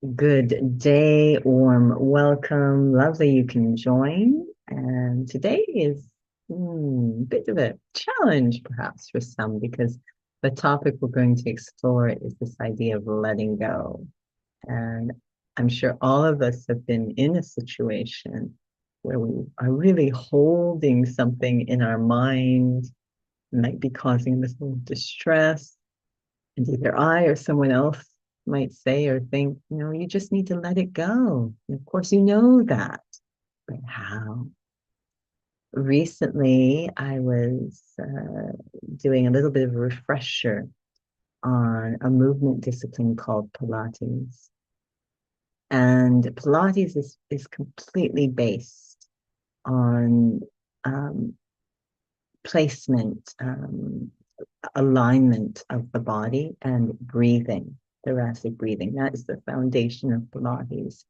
Good day, warm welcome. Lovely you can join. And today is a bit of a challenge, perhaps, for some, because the topic we're going to explore is this idea of letting go. And I'm sure all of us have been in a situation where we are really holding something in our mind, might be causing us a little distress, and either I or someone else might say or think, you just need to let it go. And of course, you know that, but how? Recently, I was doing a little bit of a refresher on a movement discipline called Pilates. And Pilates is completely based on um, placement, alignment of the body and breathing, thoracic breathing. That is the foundation of Pilates,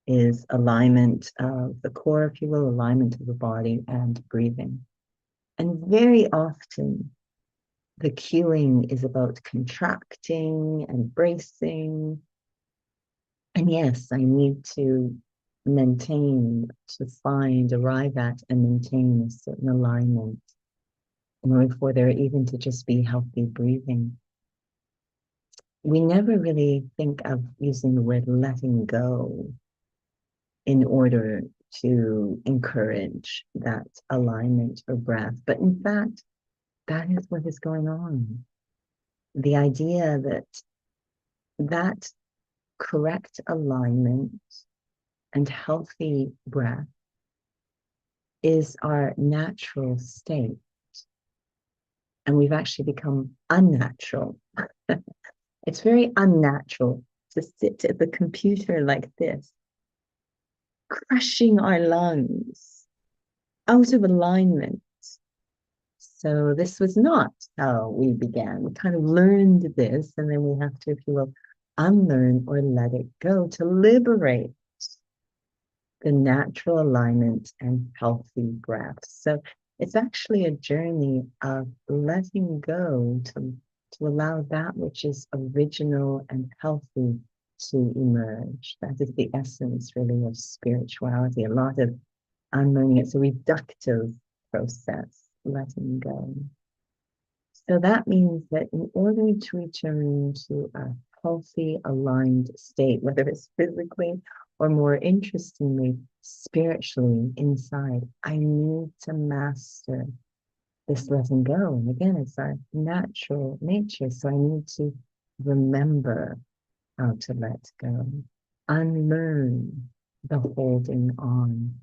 is alignment of the core, if you will, alignment of the body and breathing. And very often the cueing is about contracting and bracing. And yes, I need to arrive at and maintain a certain alignment in order for there even to just be healthy breathing. We never really think of using the word letting go in order to encourage that alignment or breath. But in fact, that is what is going on. The idea that correct alignment and healthy breath is our natural state. And we've actually become unnatural. It's very unnatural to sit at the computer like this, crushing our lungs out of alignment. So this was not how we began. We kind of learned this, and then we have to, if you will, unlearn or let it go to liberate the natural alignment and healthy breath. So it's actually a journey of letting go to allow that which is original and healthy to emerge. That is the essence, really, of spirituality. A lot of unlearning. It's a reductive process, letting go. So that means that in order to return to a healthy, aligned state, whether it's physically or more interestingly, spiritually inside, I need to master this letting go. And again, it's our natural nature. So I need to remember how to let go, unlearn the holding on.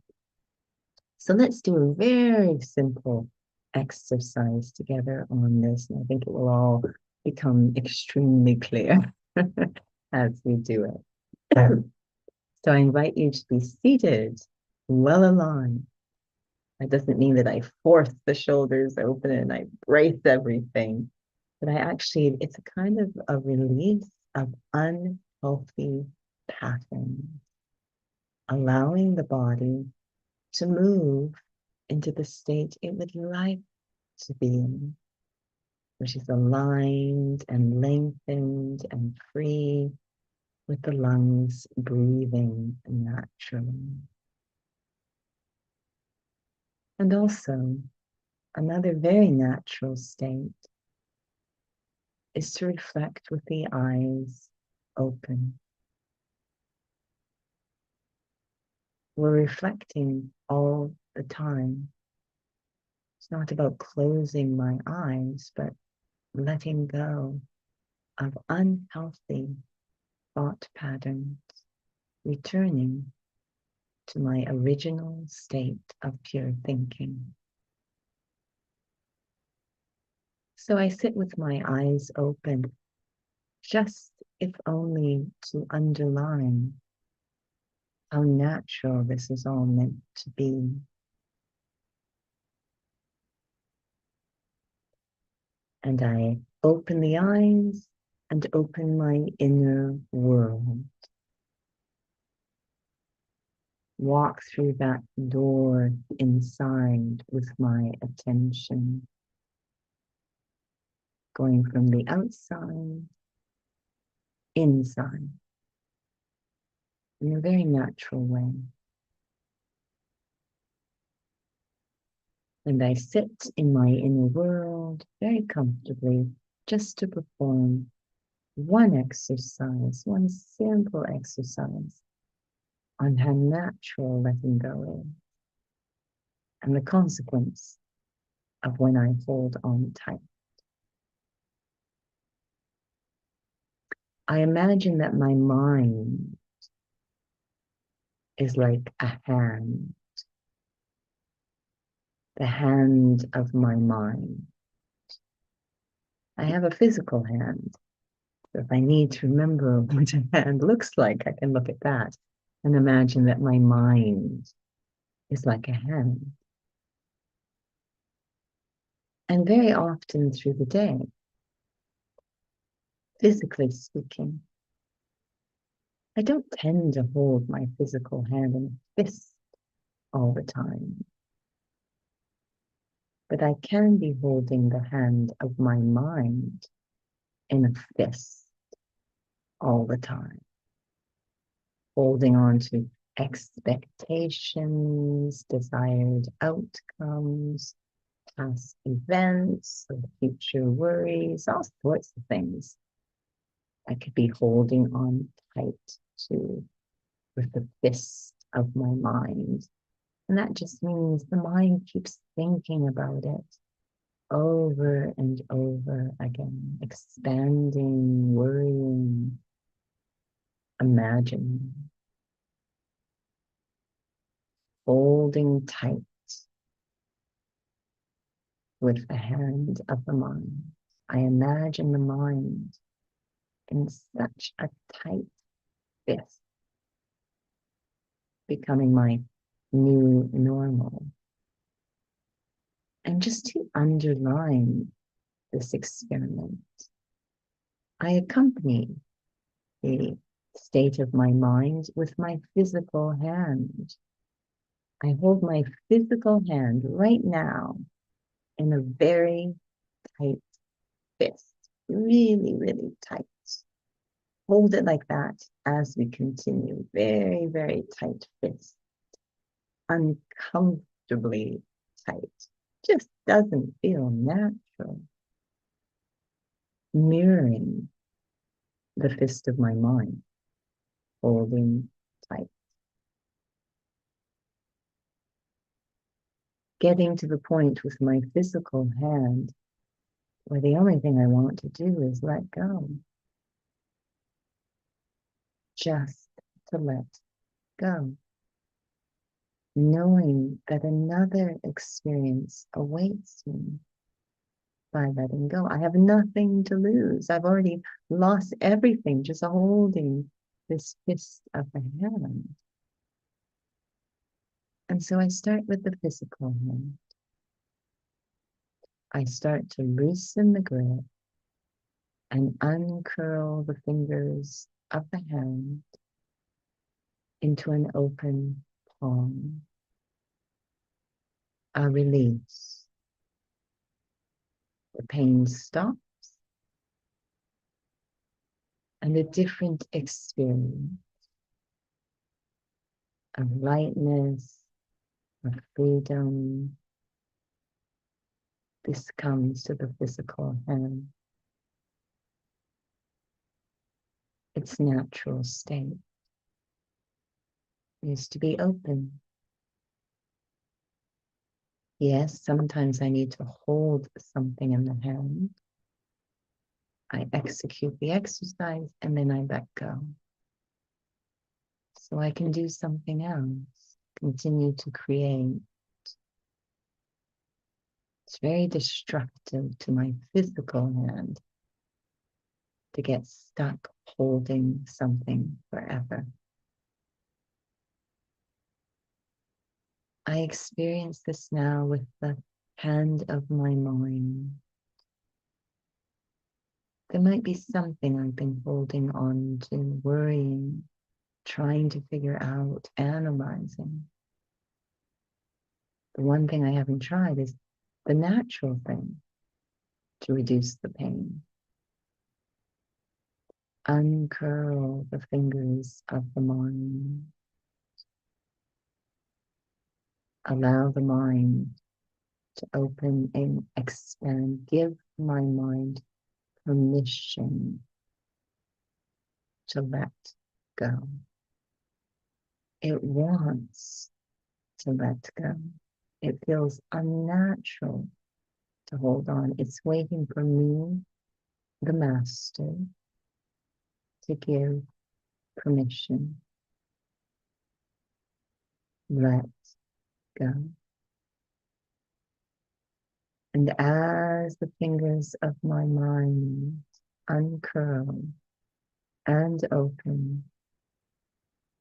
So let's do a very simple exercise together on this. And I think it will all become extremely clear as we do it. So I invite you to be seated, well aligned. That doesn't mean that I force the shoulders open and I brace everything, but it's a kind of a release of unhealthy patterns, allowing the body to move into the state it would like to be in, which is aligned and lengthened and free, with the lungs breathing naturally. And also, another very natural state is to reflect with the eyes open. We're reflecting all the time. It's not about closing my eyes, but letting go of unhealthy thought patterns, returning to my original state of pure thinking. So I sit with my eyes open, just if only to underline how natural this is all meant to be. And I open the eyes and open my inner world. Walk through that door inside with my attention, going from the outside inside. in a very natural way. And I sit in my inner world very comfortably just to perform one exercise, one simple exercise on how natural letting go is and the consequence of when I hold on tight. I imagine that my mind is like a hand, the hand of my mind. I have a physical hand. So if I need to remember what a hand looks like, I can look at that and imagine that my mind is like a hand. And very often through the day, physically speaking, I don't tend to hold my physical hand in a fist all the time, but I can be holding the hand of my mind in a fist all the time, holding on to expectations, desired outcomes, past events, or future worries, all sorts of things I could be holding on tight to with the fist of my mind. And that just means the mind keeps thinking about it over and over again, expanding, worrying, imagining, holding tight with the hand of the mind. I imagine the mind in such a tight fist, becoming my new normal. And just to underline this experiment, I accompany the state of my mind with my physical hand. I hold my physical hand right now in a very tight fist, really, really tight. Hold it like that as we continue. Very, very tight fist. Uncomfortably tight. Just doesn't feel natural. Mirroring the fist of my mind, holding tight. Getting to the point with my physical hand where the only thing I want to do is let go. Just to let go. Knowing that another experience awaits me by letting go. I have nothing to lose. I've already lost everything just holding this fist of the hand. And so I start with the physical hand. I start to loosen the grip and uncurl the fingers of the hand into an open palm. A release. The pain stops and a different experience of lightness, of freedom. This comes to the physical hand. Its natural state is to be open. Yes, sometimes I need to hold something in the hand. I execute the exercise and then I let go. So I can do something else, continue to create. It's very destructive to my physical hand to get stuck holding something forever. I experience this now with the hand of my mind. There might be something I've been holding on to, worrying, trying to figure out, analyzing. The one thing I haven't tried is the natural thing to reduce the pain. Uncurl the fingers of the mind. Allow the mind to open and expand. Give my mind permission to let go. It wants to let go. It feels unnatural to hold on. It's waiting for me, the master, to give permission. Let go. And as the fingers of my mind uncurl and open,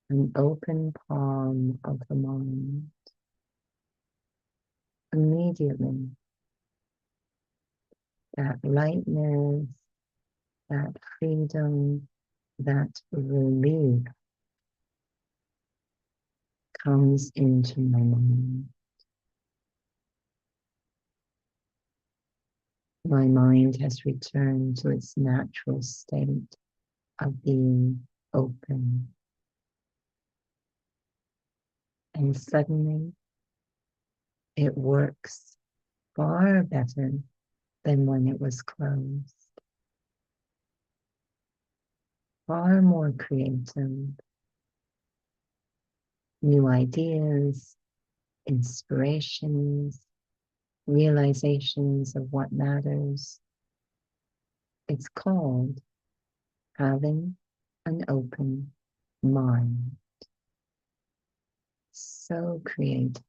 an open palm of the mind, immediately that lightness, that freedom, that relief comes into my mind. My mind has returned to its natural state of being open. And suddenly it works far better than when it was closed. Far more creative. New ideas, inspirations, realizations of what matters. It's called having an open mind. So creative.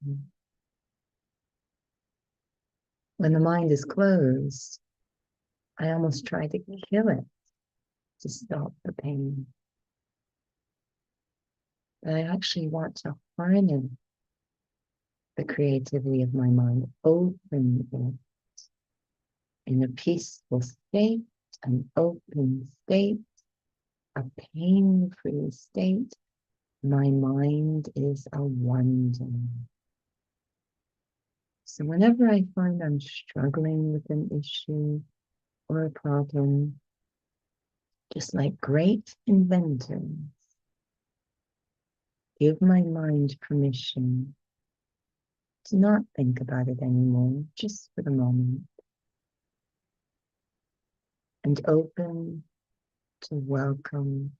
When the mind is closed, I almost try to kill it to stop the pain. But I actually want to harness the creativity of my mind, open it in a peaceful state, an open state, a pain-free state. My mind is a wonder. So whenever I find I'm struggling with an issue or a problem, just like great inventors, give my mind permission to not think about it anymore, just for the moment, and open to welcome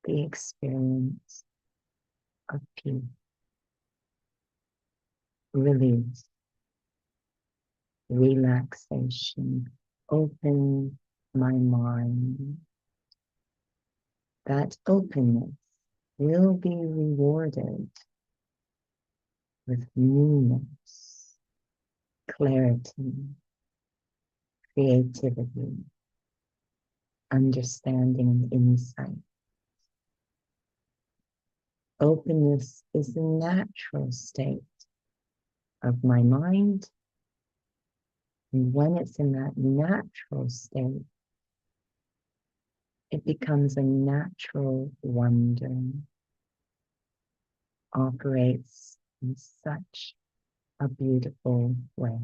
the experience of peace, release, relaxation. Open my mind. That openness will be rewarded with newness, clarity, creativity, understanding, and insight. Openness is the natural state of my mind. And when it's in that natural state, it becomes a natural wonder, operates in such a beautiful way.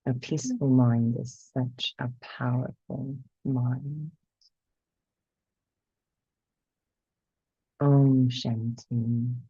A peaceful mind is such a powerful mind. Om Shanti.